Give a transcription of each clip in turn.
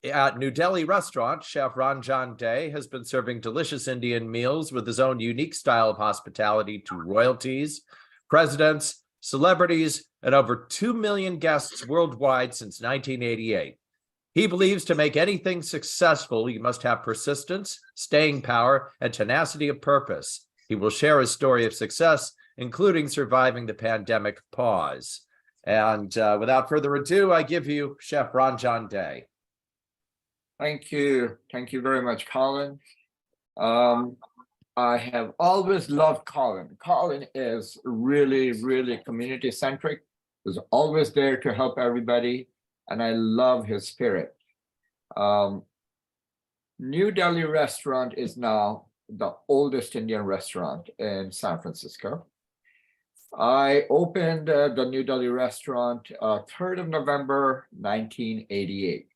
At New Delhi restaurant, chef Ranjan Dey has been serving delicious Indian meals with his own unique style of hospitality to royalties, presidents, celebrities, and over 2 million guests worldwide since 1988. He believes to make anything successful, you must have persistence, staying power, and tenacity of purpose. He will share his story of success, including surviving the pandemic pause. And without further ado, I give you Chef Ranjan Dey. Thank you. Thank you very much, Colin. I have always loved Colin. Colin is really, really community-centric. He's always there to help everybody, and I love his spirit. New Delhi restaurant is now the oldest Indian restaurant in San Francisco. I opened the New Delhi restaurant 3rd of November, 1988.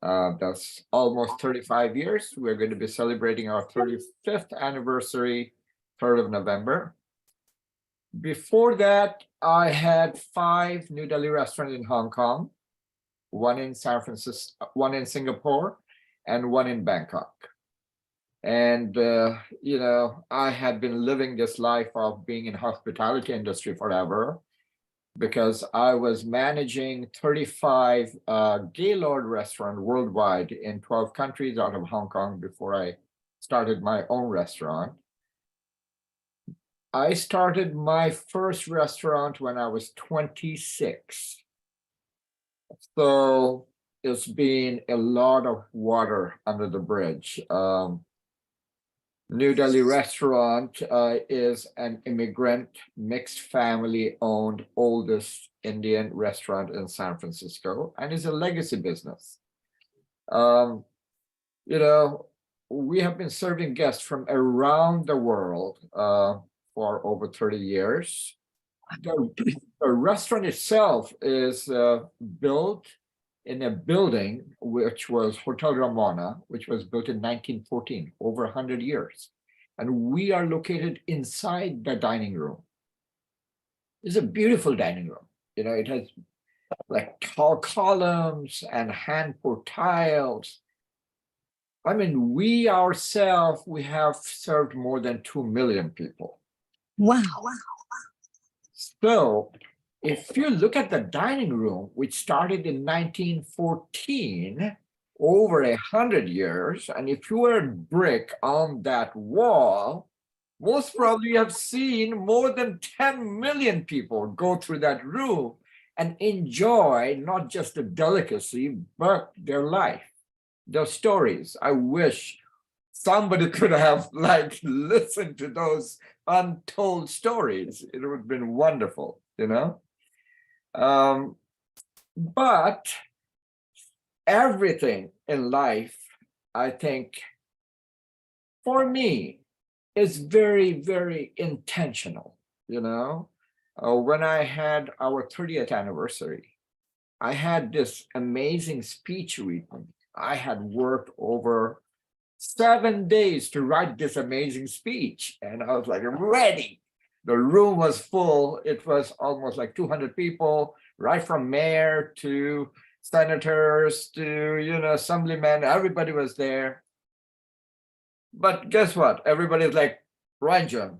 That's almost 35 years. We're going to be celebrating our 35th anniversary, 3rd of November. Before that, I had 5 New Delhi restaurants in Hong Kong, 1 in San Francisco, 1 in Singapore, and 1 in Bangkok. And, you know, I had been living this life of being in hospitality industry forever, because I was managing 35 Gaylord restaurants worldwide in 12 countries out of Hong Kong before I started my own restaurant. I started my first restaurant when I was 26. So it's been a lot of water under the bridge. New Delhi restaurant is an immigrant, mixed family owned oldest Indian restaurant in San Francisco, and is a legacy business. You know, we have been serving guests from around the world for over 30 years. The restaurant itself is built in a building which was Hotel Ramona, which was built in 1914, over 100 years. And we are located inside the dining room. It's a beautiful dining room. You know, it has like tall columns and hand-poured tiles. I mean, we ourselves, we have served more than 2 million people. Wow. So if you look at the dining room, which started in 1914, over 100 years, and if you were a brick on that wall, most probably you have seen more than 10 million people go through that room and enjoy not just the delicacy, but their life, their stories. I wish somebody could have like listened to those untold stories. It would have been wonderful, you know? But everything in life, I think, for me, is very, very intentional, you know? When I had our 30th anniversary, I had this amazing speech written. I had worked over 7 days to write this amazing speech, and I was like ready. The room was full. It was almost like 200 people, right from mayor to senators to, you know, assemblymen. Everybody was there. But guess what? Everybody's like, Ranjan,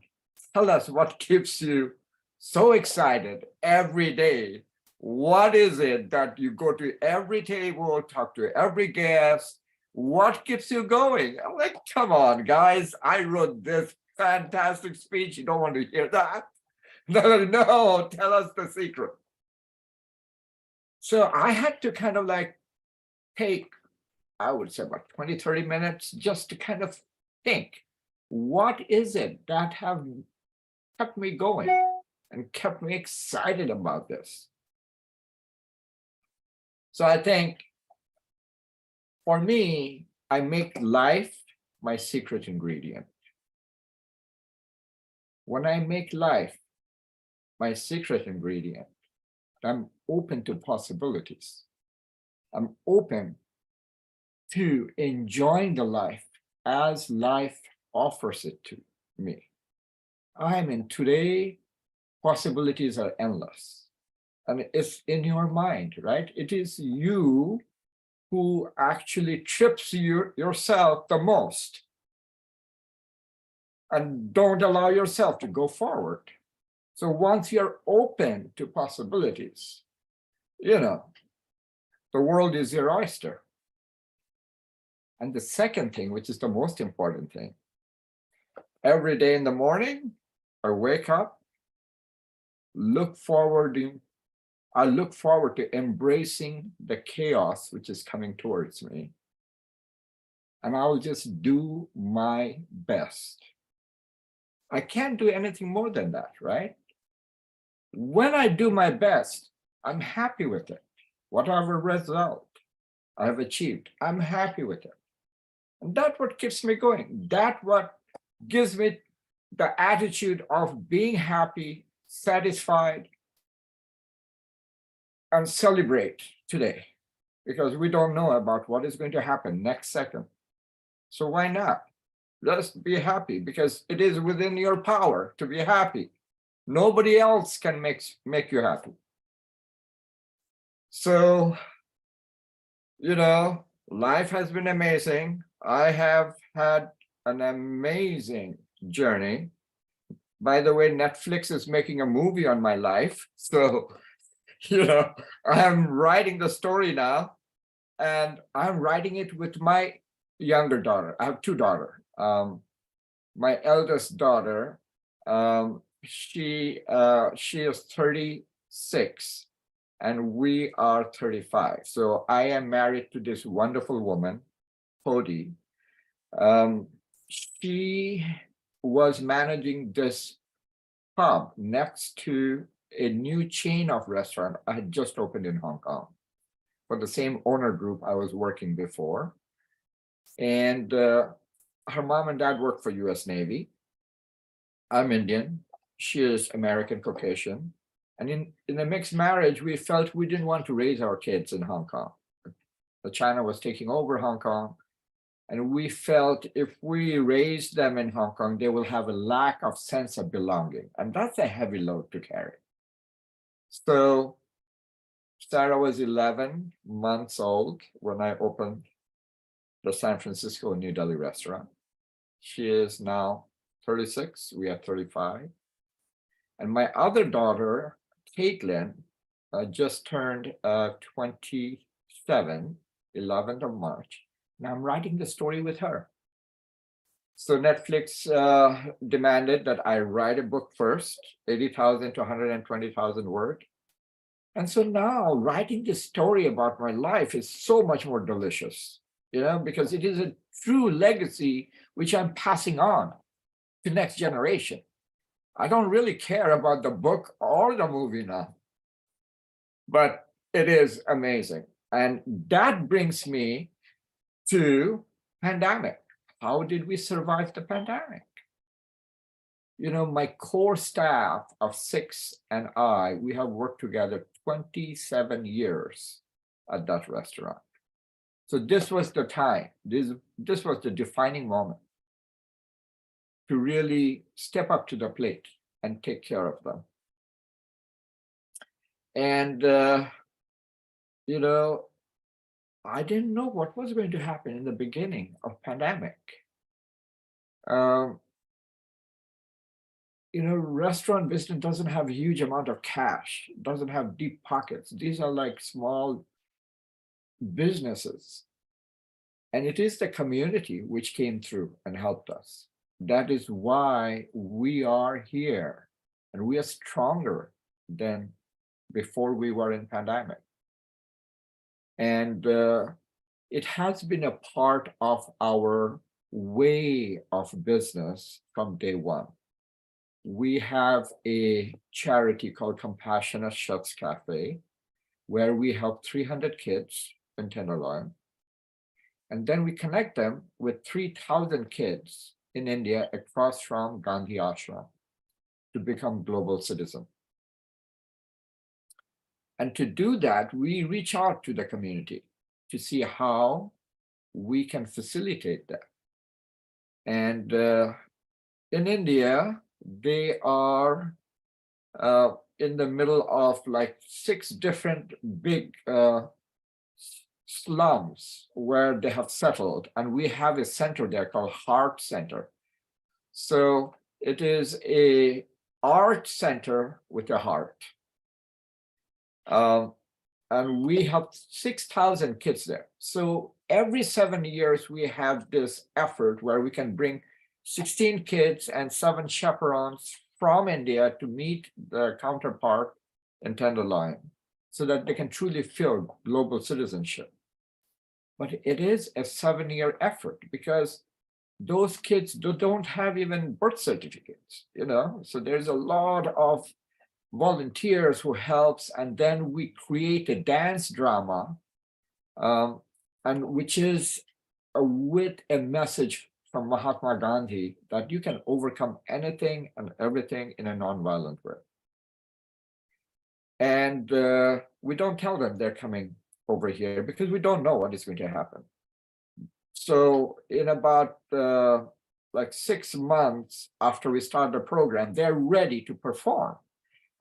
tell us what keeps you so excited every day. What is it that you go to every table, talk to every guest? What keeps you going? I'm like, come on, guys. I wrote this fantastic speech. You don't want to hear that? No, tell us the secret. So I had to kind of like take, I would say about 20, 30 minutes just to kind of think, what is it that have kept me going and kept me excited about this? So I think for me, I make life my secret ingredient. When I make life my secret ingredient, I'm open to possibilities. I'm open to enjoying the life as life offers it to me. I mean, today, possibilities are endless. I mean, it's in your mind, right? It is you who actually trips yourself the most, and don't allow yourself to go forward. So once you're open to possibilities, the world is your oyster. And the second thing, which is the most important thing, every day in the morning, I wake up, I look forward to embracing the chaos which is coming towards me. And I'll just do my best. I can't do anything more than that, right? When I do my best, I'm happy with it. Whatever result I have achieved, I'm happy with it. And that's what keeps me going. That's what gives me the attitude of being happy, satisfied, and celebrate today, because we don't know about what is going to happen next second. So why not? Just be happy, because it is within your power to be happy. Nobody else can make you happy. So, life has been amazing. I have had an amazing journey. By the way, Netflix is making a movie on my life. So, I'm writing the story now, and I'm writing it with my younger daughter. I have two daughters. My eldest daughter, she is 36, and we are 35. So I am married to this wonderful woman, Cody. She was managing this pub next to a new chain of restaurant I had just opened in Hong Kong for the same owner group I was working before. And her mom and dad work for US Navy. I'm Indian. She is American Caucasian. And in a mixed marriage, we felt we didn't want to raise our kids in Hong Kong. China was taking over Hong Kong. And we felt if we raise them in Hong Kong, they will have a lack of sense of belonging. And that's a heavy load to carry. So Sarah was 11 months old when I opened the San Francisco and New Delhi restaurant. She is now 36, we are 35. And my other daughter, Caitlin, just turned 27, 11th of March. And I'm writing the story with her. So Netflix demanded that I write a book first, 80,000 to 120,000 words. And so now writing this story about my life is so much more delicious, because it is a true legacy which I'm passing on to next generation. I don't really care about the book or the movie now, but it is amazing. And that brings me to pandemic. How did we survive the pandemic? My core staff of 6 and we have worked together 27 years at that restaurant. So this was the time, this was the defining moment to really step up to the plate and take care of them. And, I didn't know what was going to happen in the beginning of pandemic. Restaurant business doesn't have a huge amount of cash, doesn't have deep pockets. These are like small businesses. And it is the community which came through and helped us. That is why we are here, and we are stronger than before we were in pandemic. And it has been a part of our way of business from day one. We have a charity called Compassionate Chefs Cafe, where we help 300 kids in Tenderloin. And then we connect them with 3,000 kids in India across from Gandhi Ashram to become global citizens. And to do that, we reach out to the community to see how we can facilitate that. And in India, they are in the middle of like 6 different big slums where they have settled, and we have a center there called Heart Center. So it is a art center with a heart. And we have 6,000 kids there. So every 7 years, we have this effort where we can bring 16 kids and 7 chaperones from India to meet their counterpart in Tenderloin so that they can truly feel global citizenship. But it is a 7-year effort because those kids don't have even birth certificates, so there's a lot of volunteers who helps, and then we create a dance drama, and which is with a message from Mahatma Gandhi that you can overcome anything and everything in a nonviolent way. And we don't tell them they're coming over here because we don't know what is going to happen. So in about like 6 months after we start the program, they're ready to perform.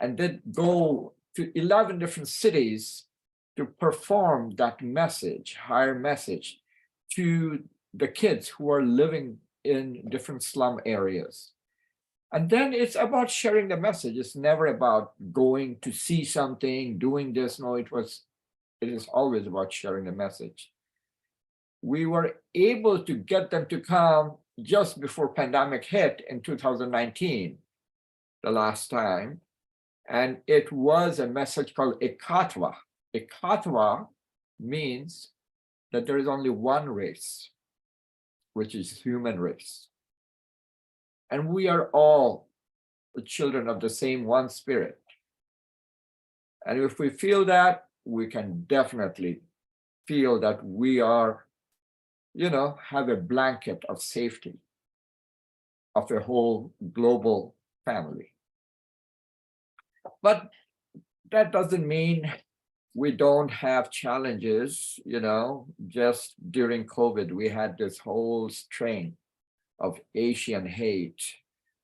And then go to 11 different cities to perform that message, higher message, to the kids who are living in different slum areas. And then it's about sharing the message. It's never about going to see something, doing this. No, it is always about sharing the message. We were able to get them to come just before pandemic hit in 2019, the last time. And it was a message called Ekatva. Ekatva means that there is only one race, which is human race. And we are all the children of the same one spirit. And if we feel that, we can definitely feel that we are, have a blanket of safety of a whole global family. But that doesn't mean we don't have challenges, just during COVID, we had this whole strain of Asian hate,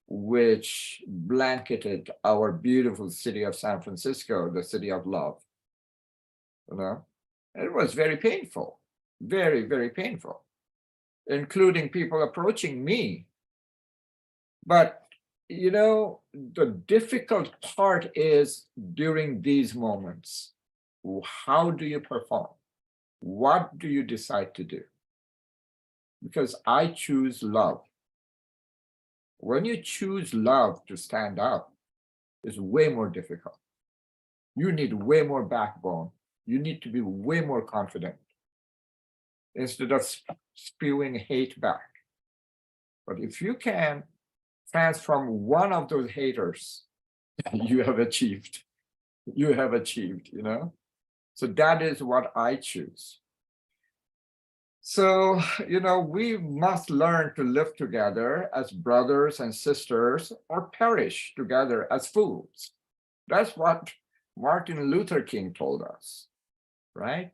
which blanketed our beautiful city of San Francisco, the city of love. It was very painful, very, very painful, including people approaching me. But the difficult part is during these moments, how do you perform? What do you decide to do? Because I choose love. When you choose love to stand up, it's way more difficult. You need way more backbone. You need to be way more confident instead of spewing hate back. But if you can transform one of those haters, you have achieved. You have achieved, So that is what I choose. So, we must learn to live together as brothers and sisters or perish together as fools. That's what Martin Luther King told us, right?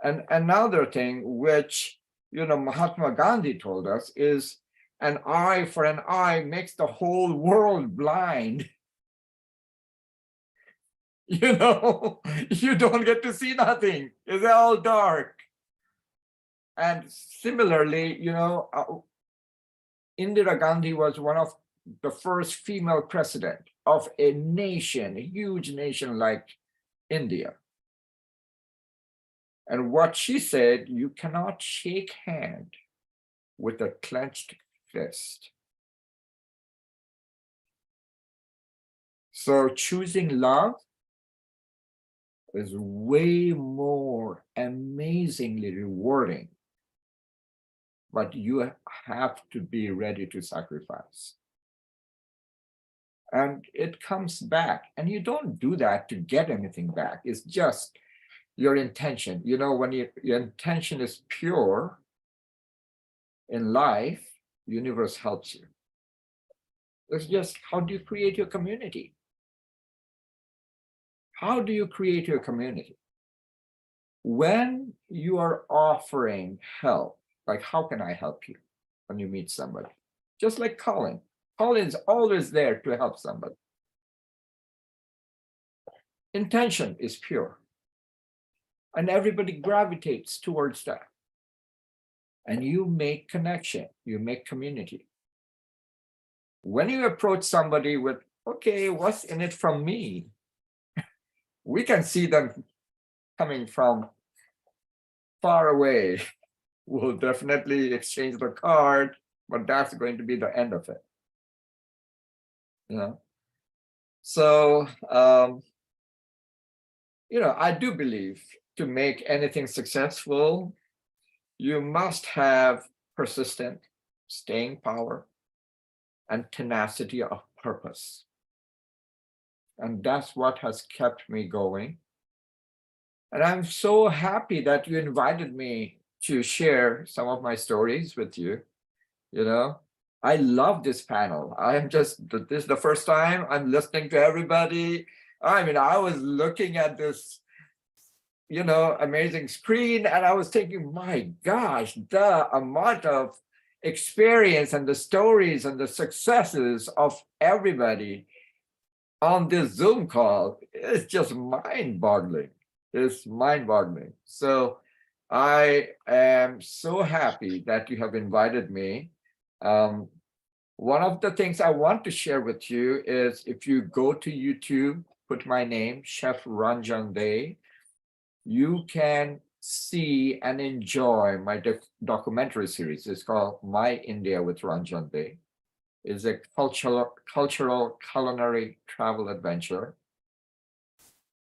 And another thing which, Mahatma Gandhi told us is, an eye for an eye makes the whole world blind. You don't get to see nothing. It's all dark. And similarly, Indira Gandhi was one of the first female president of a nation, a huge nation like India. And what she said, you cannot shake hand with a clenched fist. So choosing love is way more amazingly rewarding, but you have to be ready to sacrifice. And it comes back, and you don't do that to get anything back. It's just your intention. When your intention is pure in life, the universe helps you. It's just, how do you create your community? How do you create your community? When you are offering help, like, how can I help you when you meet somebody? Just like Colin. Colin's always there to help somebody. Intention is pure. and everybody gravitates towards that. And you make connection, you make community. When you approach somebody with, okay, what's in it from me? We can see them coming from far away. We'll definitely exchange the card, but that's going to be the end of it. You know? So, I do believe to make anything successful, you must have persistent staying power and tenacity of purpose. And that's what has kept me going. And I'm so happy that you invited me to share some of my stories with you. I love this panel. This is the first time I'm listening to everybody. I mean, I was looking at this, amazing screen, and I was thinking, my gosh, the amount of experience and the stories and the successes of everybody on this Zoom call is just mind-boggling. It's mind-boggling. So I am so happy that you have invited me. One of the things I want to share with you is if you go to YouTube, put my name, Chef Ranjan Dey, you can see and enjoy my documentary series. It's called My India with Ranjan Dey. It's a cultural culinary travel adventure.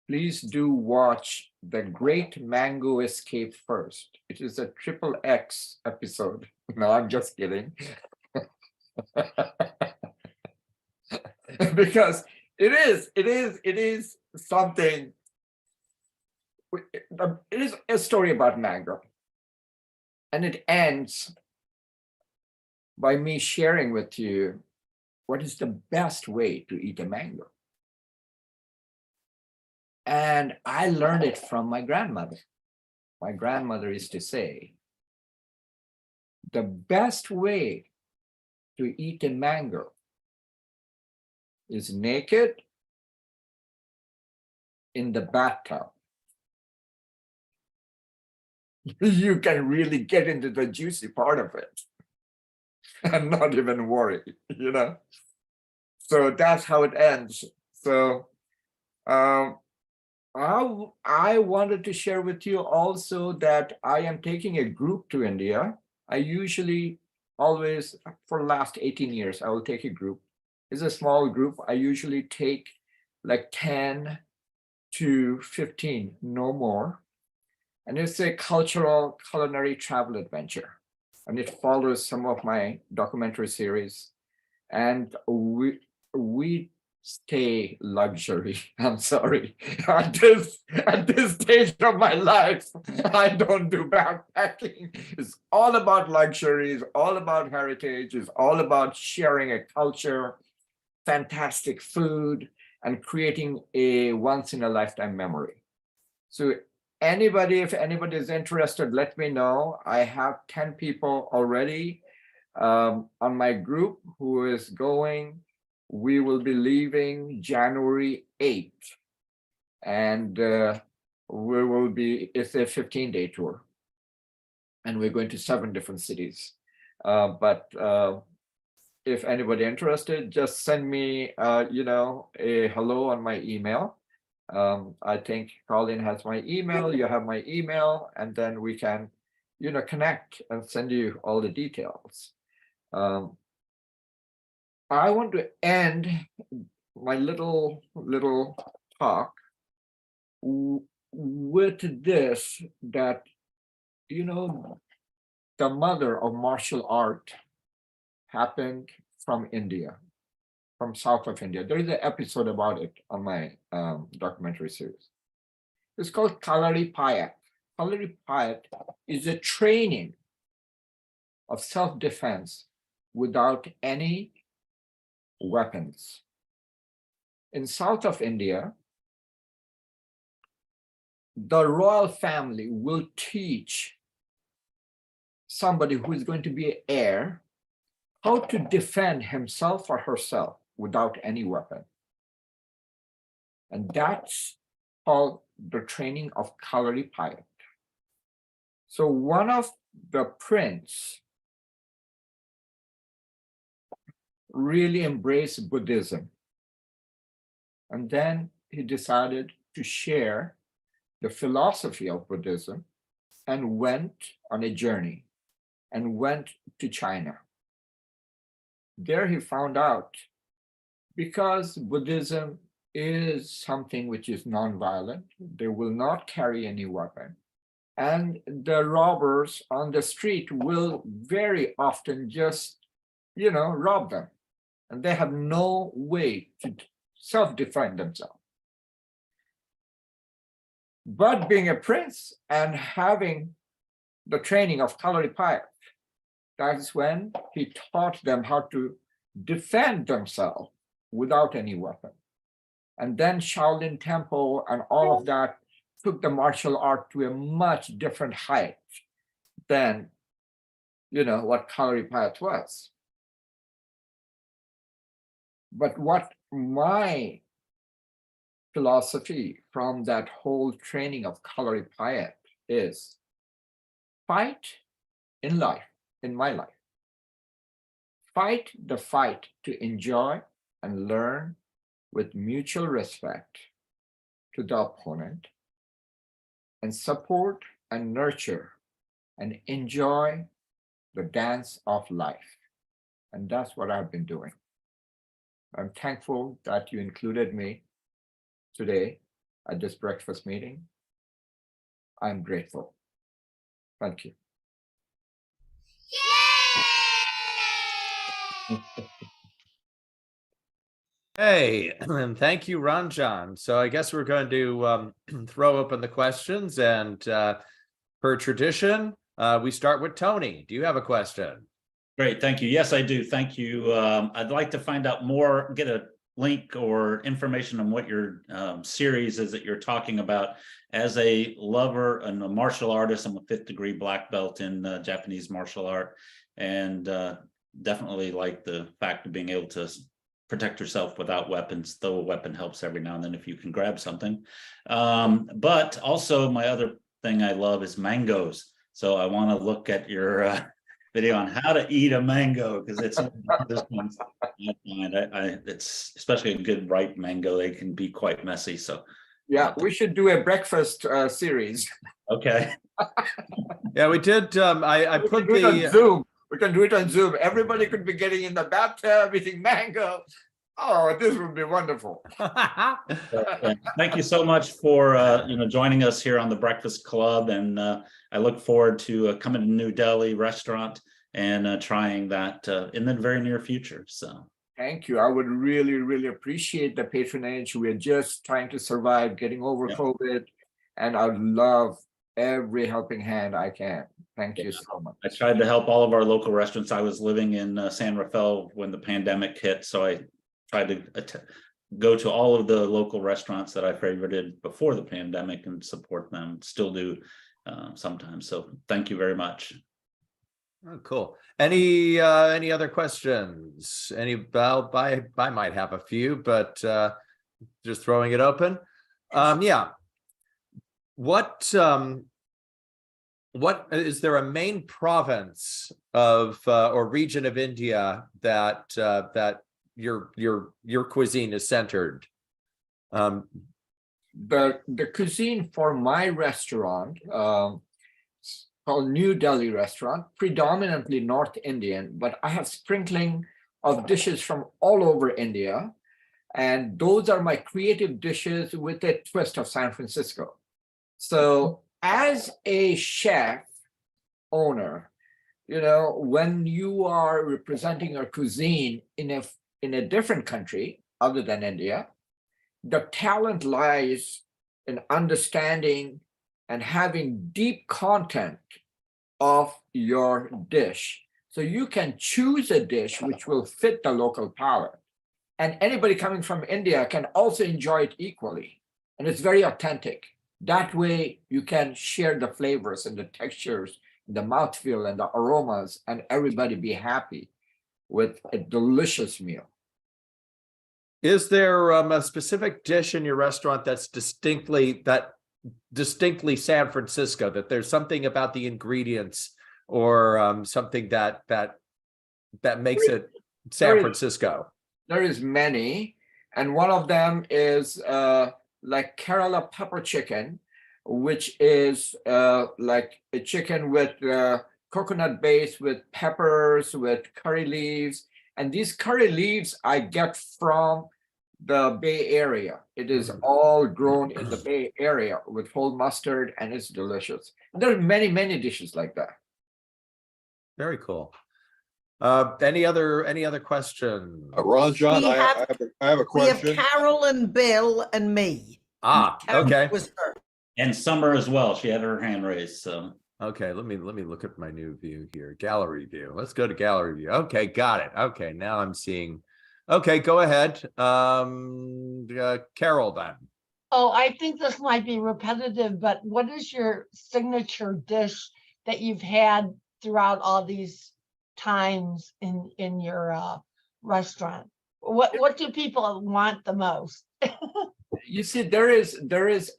Please do watch The Great Mango Escape first. It is a XXX episode. No, I'm just kidding. Because it is something. It is a story about mango, and it ends by me sharing with you what is the best way to eat a mango. And I learned it from my grandmother. My grandmother used to say, the best way to eat a mango is naked in the bathtub. You can really get into the juicy part of it and not even worry, So that's how it ends. So I wanted to share with you also that I am taking a group to India. I usually always, for the last 18 years, I will take a group. It's a small group. I usually take like 10 to 15, no more. And it's a cultural culinary travel adventure. And it follows some of my documentary series. And we stay luxury. I'm sorry. At this stage of my life, I don't do backpacking. It's all about luxury, it's all about heritage, it's all about sharing a culture, fantastic food, and creating a once-in-a-lifetime memory. So if anybody is interested, let me know. I have 10 people already on my group who is going. We will be leaving January 8th. And it's a 15-day tour. And we're going to 7 different cities. But if anybody interested, just send me, a hello on my email. I think Colin has my email, you have my email, and then we can, connect and send you all the details. I want to end my little talk with this, that, the mother of martial art happened from India, from south of India. There is an episode about it on my documentary series. It's called Kalari Payat. Kalari Payat is a training of self-defense without any weapons. In south of India, the royal family will teach somebody who is going to be an heir how to defend himself or herself without any weapon. And that's called the training of Kalari Payat. So one of the prince really embraced Buddhism. And then he decided to share the philosophy of Buddhism and went on a journey and went to China. There he found out, because Buddhism is something which is non-violent, they will not carry any weapon, and the robbers on the street will very often just, rob them, and they have no way to self-defend themselves. But being a prince and having the training of Kalari Payat, that's when he taught them how to defend themselves without any weapon. And then Shaolin Temple and all of that took the martial art to a much different height than, what Kalari Payat was. But what my philosophy from that whole training of Kalari Payat is, fight in life, in my life. Fight the fight to enjoy and learn with mutual respect to the opponent, and support and nurture and enjoy the dance of life. And that's what I've been doing. I'm thankful that you included me today at this breakfast meeting. I'm grateful. Thank you. Hey, and thank you, Ranjan. So I guess we're going to throw open the questions, and per tradition, we start with Tony. Do you have a question? Great, thank you. Yes, I do. Thank you. I'd like to find out more, get a link or information on what your series is that you're talking about. As a lover and a martial artist, I'm a 5th degree black belt in Japanese martial art, and definitely like the fact of being able to protect yourself without weapons, though a weapon helps every now and then if you can grab something. But also my other thing I love is mangoes. So I want to look at your video on how to eat a mango, because it's this one's it's especially a good ripe mango, they can be quite messy. So yeah, we should do a breakfast series. Okay. Yeah, we did. I put do it on the Zoom. We can do it on Zoom. Everybody could be getting in the bathtub eating mango. Oh, this would be wonderful. Thank you so much for joining us here on the Breakfast Club, and I look forward to coming to New Delhi restaurant and trying that in the very near future. So thank you. I would really, really appreciate the patronage. We're just trying to survive, getting over COVID, and I'd love every helping hand I can. Thank you so much. I tried to help all of our local restaurants. I was living in San Rafael when the pandemic hit, so I tried to go to all of the local restaurants that I favorited before the pandemic and support them. Still do sometimes. So thank you very much. Oh, cool. Any other questions? I might have a few, but just throwing it open. Yeah. What is there a main province of or region of India that that your cuisine is centered? The cuisine for my restaurant, called New Delhi restaurant, predominantly North Indian, but I have sprinkling of dishes from all over India. And those are my creative dishes with a twist of San Francisco. So as a chef owner, when you are representing your cuisine in a different country other than India, the talent lies in understanding and having deep content of your dish. So you can choose a dish which will fit the local palate. And anybody coming from India can also enjoy it equally. And it's very authentic. That way you can share the flavors and the textures, the mouthfeel and the aromas, and everybody be happy with a delicious meal. Is there a specific dish in your restaurant that's distinctly San Francisco, that there's something about the ingredients or something that makes it San Francisco? There is many, and one of them is like Kerala pepper chicken, which is like a chicken with coconut base, with peppers, with curry leaves. And these curry leaves I get from the Bay Area. It is all grown in the Bay Area with whole mustard, and it's delicious. And there are many, many dishes like that. Very cool. Any other questions? Ranjan, I have a We have question. Carol and Bill and me. Carol Okay. was first. And Summer as well. She had her hand raised, so. Okay, let me look at my new view here. Gallery view. Let's go to gallery view. Okay, got it. Okay, now I'm seeing. Okay, go ahead. Carol then. Oh, I think this might be repetitive, but what is your signature dish that you've had throughout all these times in your restaurant? What do people want the most? You see, there is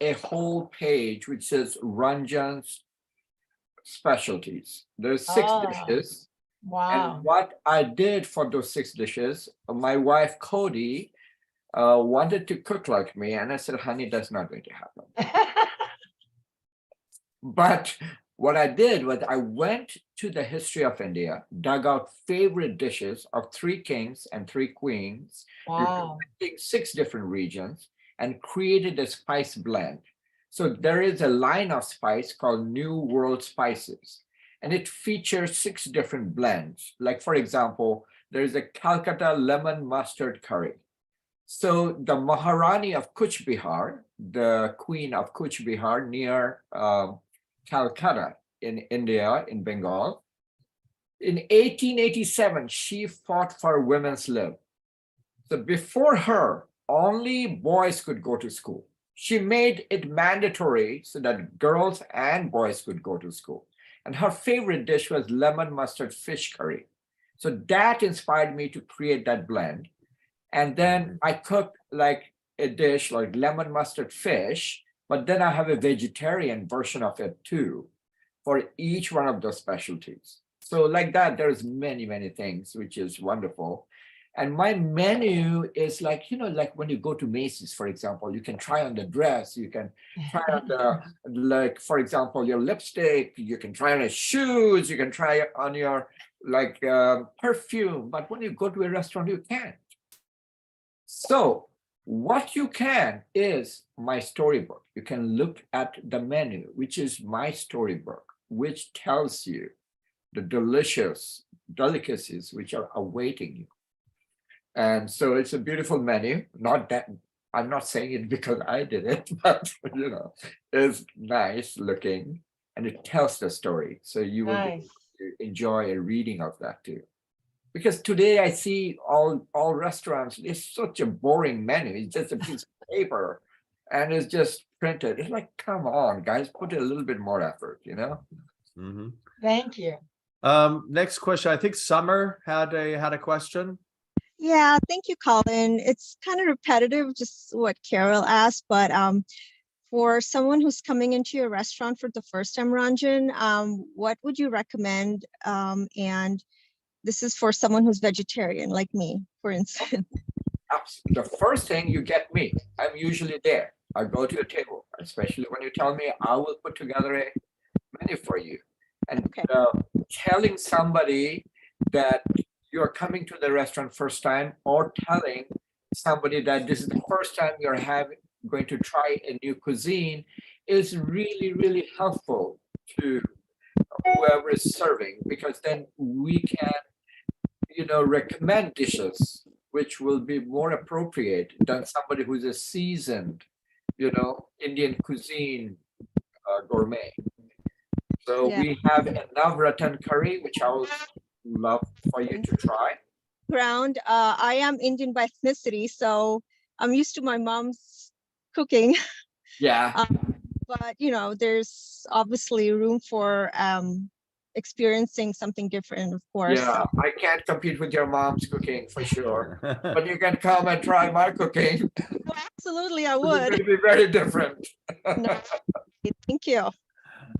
a whole page which says Ranjan's specialties. There's 6 dishes. Wow. And what I did for those 6 dishes, my wife Cody wanted to cook like me, and I said, honey, that's not going to happen. But what I did was I went to the history of India, dug out favorite dishes of 3 kings and 3 queens, Wow. representing 6 different regions, and created a spice blend. So there is a line of spice called New World Spices, and it features 6 different blends. Like, for example, there's a Calcutta lemon mustard curry. So the Maharani of Kuch Bihar, the queen of Kuch Bihar near Calcutta in India, in Bengal, in 1887, she fought for women's lib. So before her, only boys could go to school. She made it mandatory so that girls and boys could go to school. And her favorite dish was lemon mustard fish curry. So that inspired me to create that blend. And then I cook like a dish like lemon mustard fish, but then I have a vegetarian version of it too, for each one of those specialties. So like that, there's many, many things, which is wonderful. And my menu is like, like when you go to Macy's, for example, you can try on the dress, you can try on the, like, for example, your lipstick, you can try on your shoes, you can try on your like perfume, but when you go to a restaurant, you can't. So what you can is my storybook. You can look at the menu, which is my storybook, which tells you the delicious delicacies which are awaiting you. And so it's a beautiful menu. Not that I'm not saying it because I did it, but it's nice looking and it tells the story. So you will be able to enjoy a reading of that too. Because today I see all restaurants, it's such a boring menu. It's just a piece of paper and it's just printed. It's like, come on, guys, put a little bit more effort, Mm-hmm. Thank you. Next question. I think Summer had a question. Yeah, thank you, Colin. It's kind of repetitive, just what Carol asked, but for someone who's coming into your restaurant for the first time, Ranjan, what would you recommend? And this is for someone who's vegetarian, like me, for instance. The first thing, you get me. I'm usually there. I go to your table, especially when you tell me I will put together a menu for you. And telling somebody that you're coming to the restaurant first time, or telling somebody that this is the first time you're going to try a new cuisine, is really, really helpful to whoever is serving, because then we can, recommend dishes which will be more appropriate than somebody who's a seasoned, Indian cuisine gourmet. So we have a Navratan curry, which I would love for you to try. Ground, I am Indian by ethnicity, so I'm used to my mom's cooking. Yeah. But there's obviously room for experiencing something different, of course. Yeah, I can't compete with your mom's cooking for sure, but you can come and try my cooking. Absolutely, I It's would. going to be very different. No, thank you.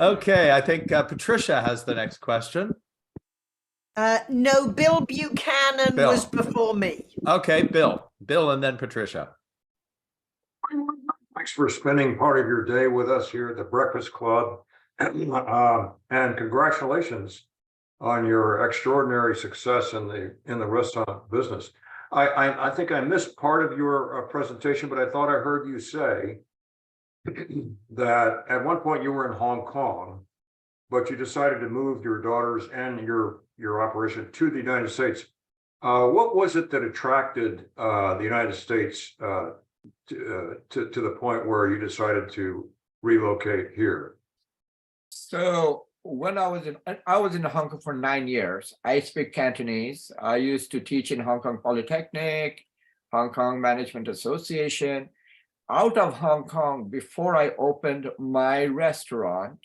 Okay, I think Patricia has the next question. No, Bill Buchanan Bill. was before me. Okay, Bill. Bill and then Patricia. Thanks for spending part of your day with us here at the Breakfast Club. And congratulations on your extraordinary success in the restaurant business. I think I missed part of your presentation, but I thought I heard you say that at one point you were in Hong Kong, but you decided to move your daughters and your operation to the United States. What was it that attracted the United States to the point where you decided to relocate here? So when I was in Hong Kong for 9 years. I speak Cantonese. I used to teach in Hong Kong Polytechnic, Hong Kong Management Association. Out of Hong Kong, before I opened my restaurant,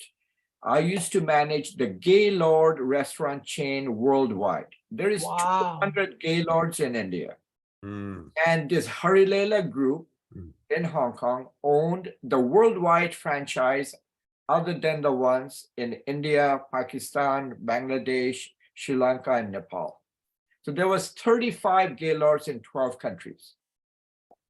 I used to manage the Gaylord restaurant chain worldwide. There is Wow. 200 Gaylords in India. Mm. And this Harilela group in Hong Kong owned the worldwide franchise other than the ones in India, Pakistan, Bangladesh, Sri Lanka, and Nepal. So there was 35 Gaylords in 12 countries.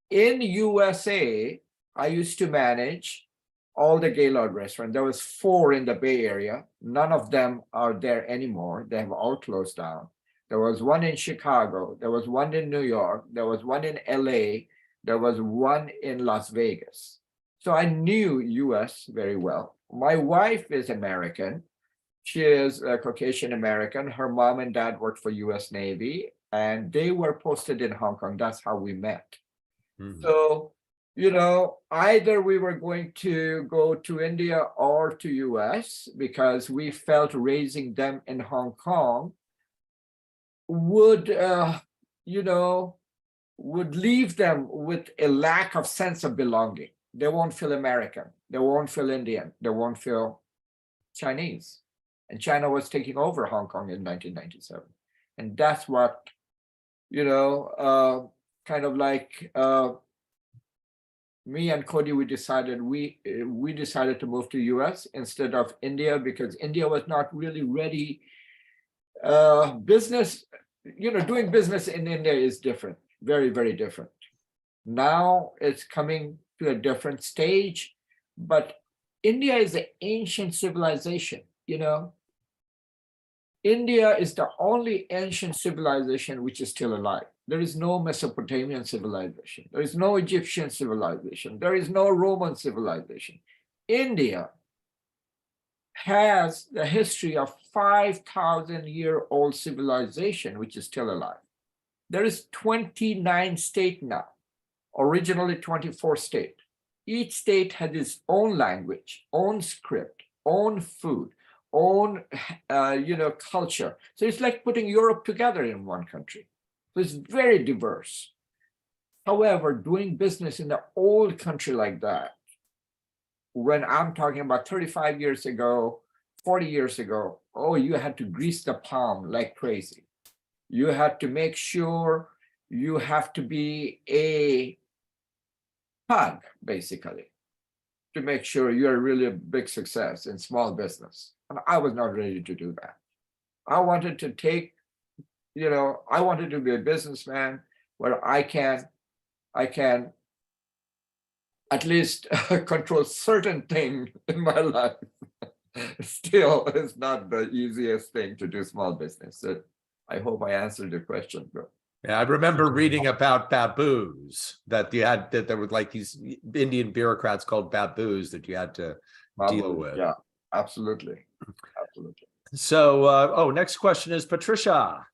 In USA, I used to manage all the Gaylord restaurants. There was 4 in the Bay Area. None of them are there anymore. They have all closed down. There was 1 in Chicago. There was 1 in New York. There was 1 in LA. There was 1 in Las Vegas. So I knew US very well. My wife is American. She is a Caucasian American. Her mom and dad worked for US Navy, and they were posted in Hong Kong. That's how we met. Mhm. So, you know, either we were going to go to India or to US because we felt raising them in Hong Kong would, would leave them with a lack of sense of belonging. They won't feel American. They won't feel Indian. They won't feel Chinese. And China was taking over Hong Kong in 1997. And that's what, kind of like me and Cody, we decided to move to US instead of India because India was not really ready. Business, doing business in India is different, very, very different. Now it's coming to a different stage, but India is an ancient civilization, India is the only ancient civilization which is still alive. There is no Mesopotamian civilization. There is no Egyptian civilization. There is no Roman civilization. India has the history of 5,000-year-old civilization, which is still alive. There is 29 states now, originally 24 states. Each state had its own language, own script, own food, own, culture. So it's like putting Europe together in one country. So it's very diverse. However, doing business in an old country like that, when I'm talking about 35 years ago, 40 years ago, you had to grease the palm like crazy. You had to make sure you have to be a thug, basically, to make sure you're really a big success in small business. And I was not ready to do that. I wanted to I wanted to be a businessman where I can at least control certain things in my life. Still, it's not the easiest thing to do small business. So I hope I answered the question, bro. Yeah, I remember reading about baboos that there were like these Indian bureaucrats called baboos that you had to deal with. Yeah, absolutely. Absolutely. So, next question is Patricia.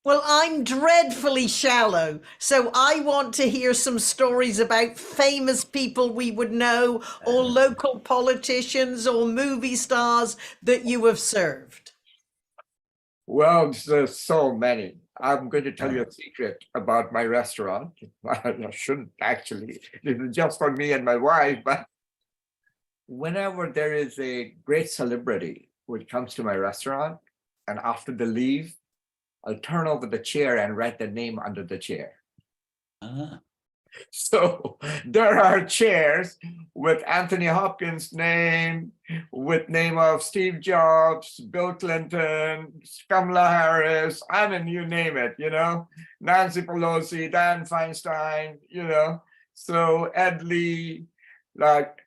Well, I'm dreadfully shallow, so I want to hear some stories about famous people we would know, or local politicians or movie stars that you have served. Well, there's so many. I'm going to tell you a secret about my restaurant. I shouldn't actually. This is just for me and my wife, but whenever there is a great celebrity, would come to my restaurant, and after they leave, I'll turn over the chair and write the name under the chair. Ah, So there are chairs with Anthony Hopkins' name, with name of Steve Jobs, Bill Clinton, Kamala Harris, I mean, you name it, Nancy Pelosi, Dan Feinstein, so Ed Lee, like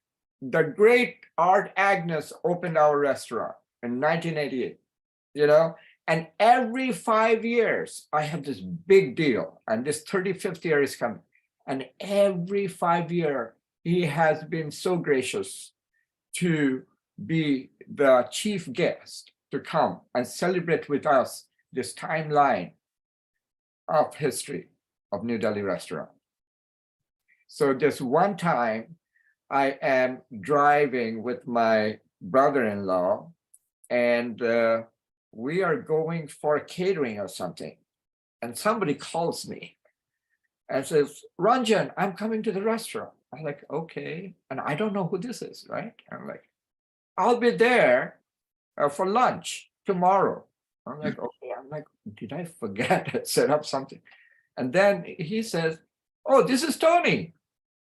the great Art Agnes opened our restaurant in 1988, and every 5 years I have this big deal, and this 35th year is coming. And every 5 year, he has been so gracious to be the chief guest to come and celebrate with us this timeline of history of New Delhi restaurant. So this one time, I am driving with my brother-in-law, and we are going for catering or something. And somebody calls me and says, Ranjan, I'm coming to the restaurant. I'm like, okay. And I don't know who this is, right? I'm like, I'll be there for lunch tomorrow. I'm like, okay. I'm like, did I forget to set up something? And then he says, oh, this is Tony.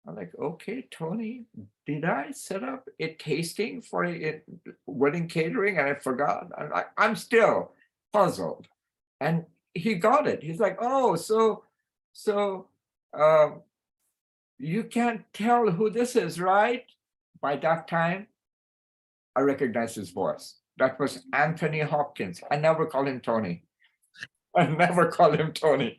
I'm like, okay, Tony, did I set up a tasting for a wedding catering and I forgot? I'm still puzzled. And he got it. He's like, oh, so you can't tell who this is, right? By that time, I recognized his voice. That was Anthony Hopkins. I never call him Tony. I never call him Tony.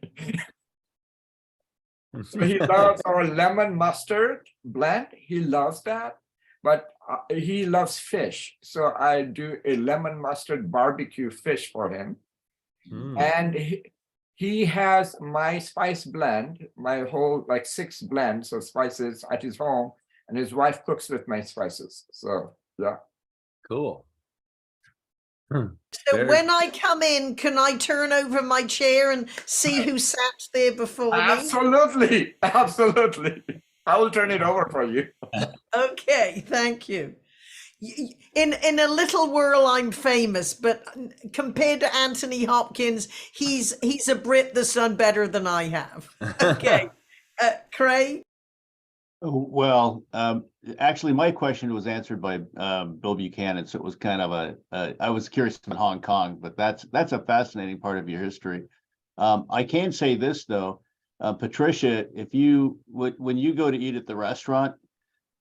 So he loves our lemon mustard blend. He loves that, but he loves fish. So I do a lemon mustard barbecue fish for him. And he has my spice blend, my whole 6 blends of spices at his home, and his wife cooks with my spices. So yeah. Cool. So when I come in, can I turn over my chair and see who sat there before me? Absolutely. Absolutely. I will turn it over for you. Okay, thank you. In a little whirl, I'm famous, but compared to Anthony Hopkins, he's a Brit that's done better than I have. Okay, Craig? Well, actually, my question was answered by Bill Buchanan, so it was kind of I was curious about Hong Kong, but that's a fascinating part of your history. I can say this though, Patricia, when you go to eat at the restaurant,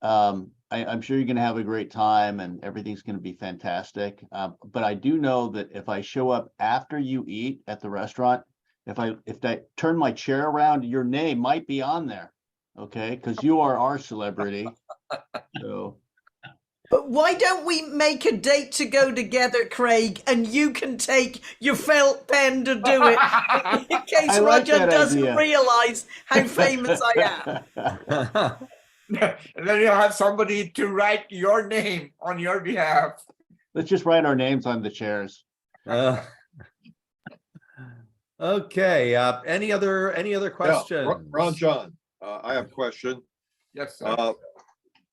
I'm sure you're going to have a great time and everything's going to be fantastic. But I do know that if I show up after you eat at the restaurant, if I turn my chair around, your name might be on there. Okay, because you are our celebrity. So, but why don't we make a date to go together, Craig, and you can take your felt pen to do it in case Ranjan doesn't realize how famous I am. And then you'll have somebody to write your name on your behalf. Let's just write our names on the chairs. Okay. Any other questions? Yeah, Ranjan, I have a question. Yes, sir.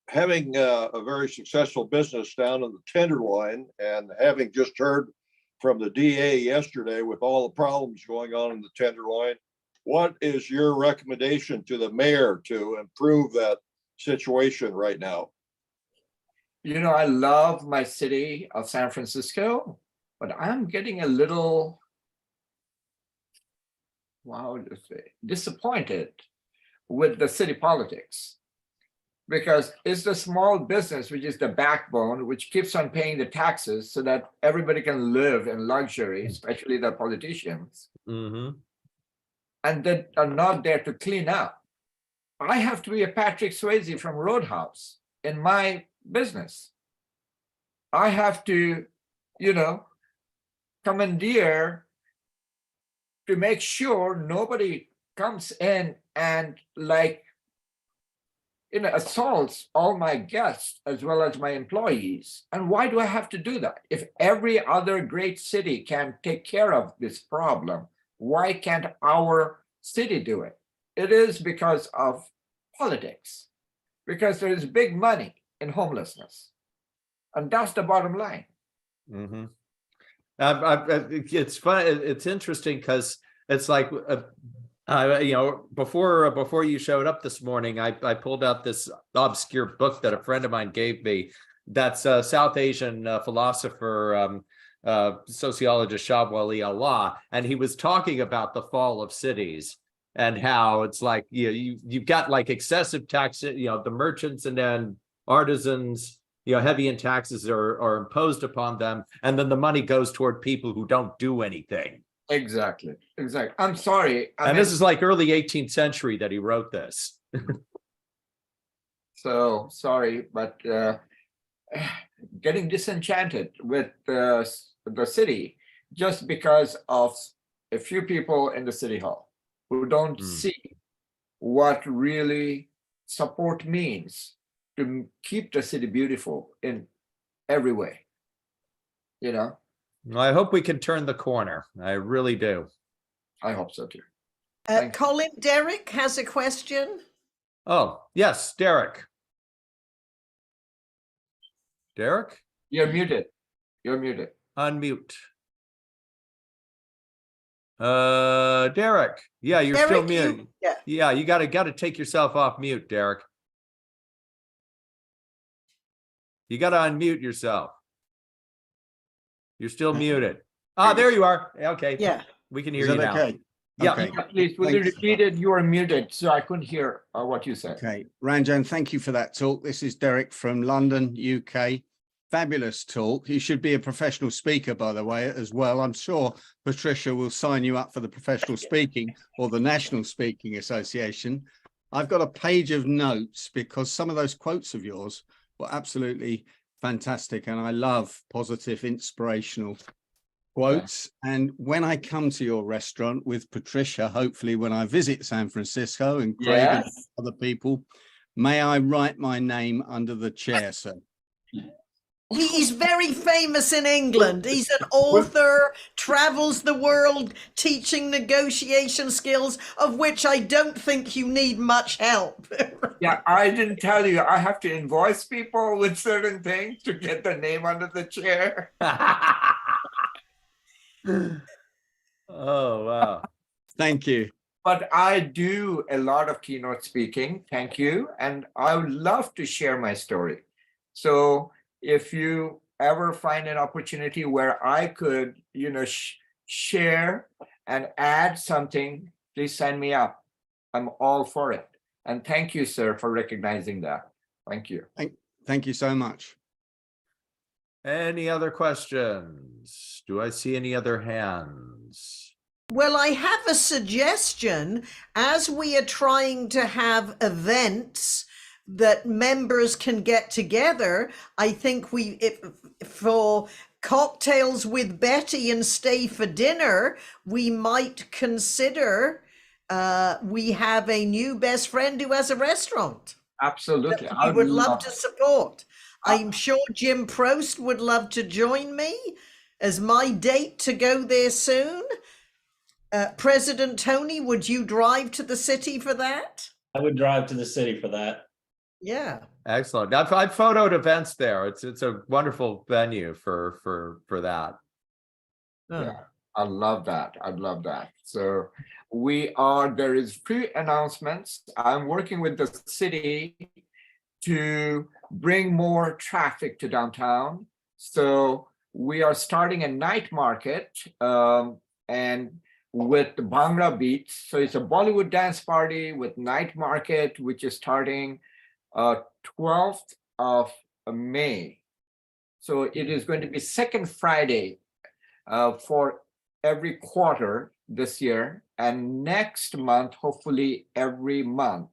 Having a very successful business down in the Tenderloin, and having just heard from the DA yesterday with all the problems going on in the Tenderloin, what is your recommendation to the mayor to improve that situation right now? I love my city of San Francisco, but I'm getting a little, disappointed with the city politics, because it's the small business which is the backbone, which keeps on paying the taxes so that everybody can live in luxury, especially the politicians. Mm-hmm. And they are not there to clean up. I have to be a Patrick Swayze from Roadhouse in my business. I have to, commandeer to make sure nobody comes in and assaults all my guests as well as my employees. And why do I have to do that? If every other great city can take care of this problem, why can't our city do it? It is because of politics, because there is big money in homelessness. And that's the bottom line. Mm-hmm. It's fun. It's interesting because it's like, before you showed up this morning, I pulled out this obscure book that a friend of mine gave me. That's a South Asian philosopher, sociologist Shabwali Allah, and he was talking about the fall of cities and how it's like you've got like excessive tax, the merchants and then artisans, heavy in taxes are imposed upon them, and then the money goes toward people who don't do anything. Exactly. I'm sorry. And this is like early 18th century that he wrote this. So sorry, but getting disenchanted with the city just because of a few people in the city hall who don't see what really support means to keep the city beautiful in every way. I hope we can turn the corner. I really do. I hope so too. Thank you. Colin, Derek has a question. Oh, yes, Derek. Derek? You're muted. Unmute. Derek. Yeah, you're Derek, still muted. Yeah, you gotta take yourself off mute, Derek. You gotta unmute yourself. You're still muted. There you are. Okay. Yeah. We can hear Is you that now. okay? Yeah. Okay. Please, will you repeat it? You are muted, so I couldn't hear what you said. Okay, Ranjan, thank you for that talk. This is Derek from London, UK. Fabulous talk. You should be a professional speaker, by the way, as well. I'm sure Patricia will sign you up for the professional speaking or the National Speaking Association. I've got a page of notes because some of those quotes of yours were absolutely fantastic, and I love positive, inspirational quotes. And when I come to your restaurant with Patricia, hopefully when I visit San Francisco and Craig and other people, may I write my name under the chair, sir? He's very famous in England. He's an author, travels the world teaching negotiation skills, of which I don't think you need much help. Yeah, I didn't tell you. I have to invoice people with certain things to get the name under the chair. Oh, wow. Thank you. But I do a lot of keynote speaking. Thank you. And I would love to share my story. So if you ever find an opportunity where I could, share and add something, please sign me up. I'm all for it. And thank you, sir, for recognizing that. Thank you. Thank you so much. Any other questions? Do I see any other hands? Well, I have a suggestion. As we are trying to have events that members can get together, I think for cocktails with Betty and stay for dinner, we might consider we have a new best friend who has a restaurant. Absolutely. I would love to support. I'm sure Jim Prost would love to join me as my date to go there soon. President Tony, would you drive to the city for that? I would drive to the city for that. Yeah. Excellent. I've photoed events there. It's a wonderful venue for that. Yeah, I love that. I'd love that. So there is pre-announcements. I'm working with the city to bring more traffic to downtown. So we are starting a night market and with the Bhangra Beats. So it's a Bollywood dance party with night market, which is starting 12th of May. So it is going to be second Friday for every quarter this year, and next month, hopefully every month.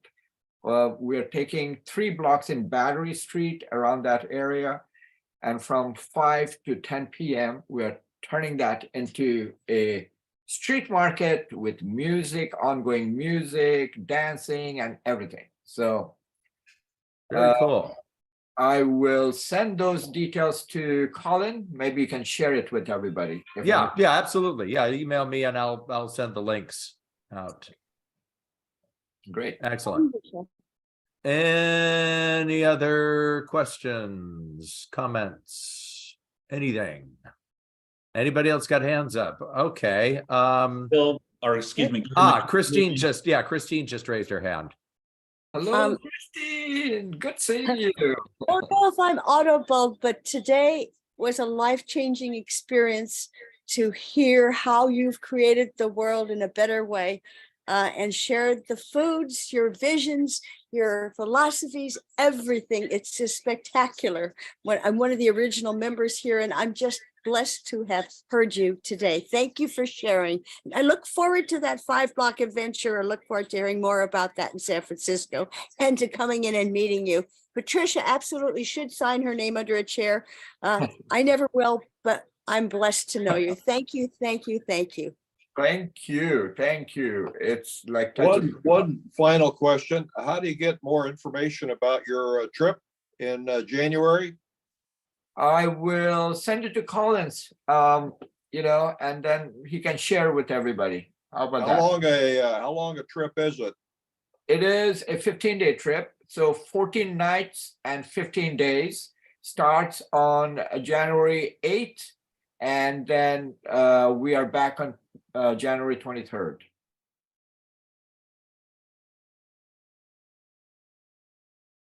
We're taking 3 blocks in Battery Street around that area, and from 5 to 10 p.m. we're turning that into a street market with music, ongoing music, dancing, and everything. So very cool. I will send those details to Colin. Maybe you can share it with everybody. Yeah, absolutely. Yeah, email me and I'll send the links out. Great. Excellent. Any other questions, comments? anything? Anybody else got hands up? Okay. Bill, or excuse me. Christine just raised her hand. Hello, Christine. Good seeing you. I don't know if I'm audible, but today was a life-changing experience to hear how you've created the world in a better way and shared the foods, your visions, your philosophies, everything. It's just spectacular. I'm one of the original members here, and I'm just blessed to have heard you today. Thank you for sharing. I look forward to that 5-block adventure. I look forward to hearing more about that in San Francisco and to coming in and meeting you. Patricia absolutely should sign her name under a chair. I never will, but I'm blessed to know you. Thank you, thank you, thank you. Thank you. Thank you. It's like One final question. How do you get more information about your trip in January? I will send it to Collins, you know, and then he can share with everybody. How about that? How long a trip is it? It is a 15-day trip. So 14 nights and 15 days, starts on January 8th. And then we are back on January 23rd.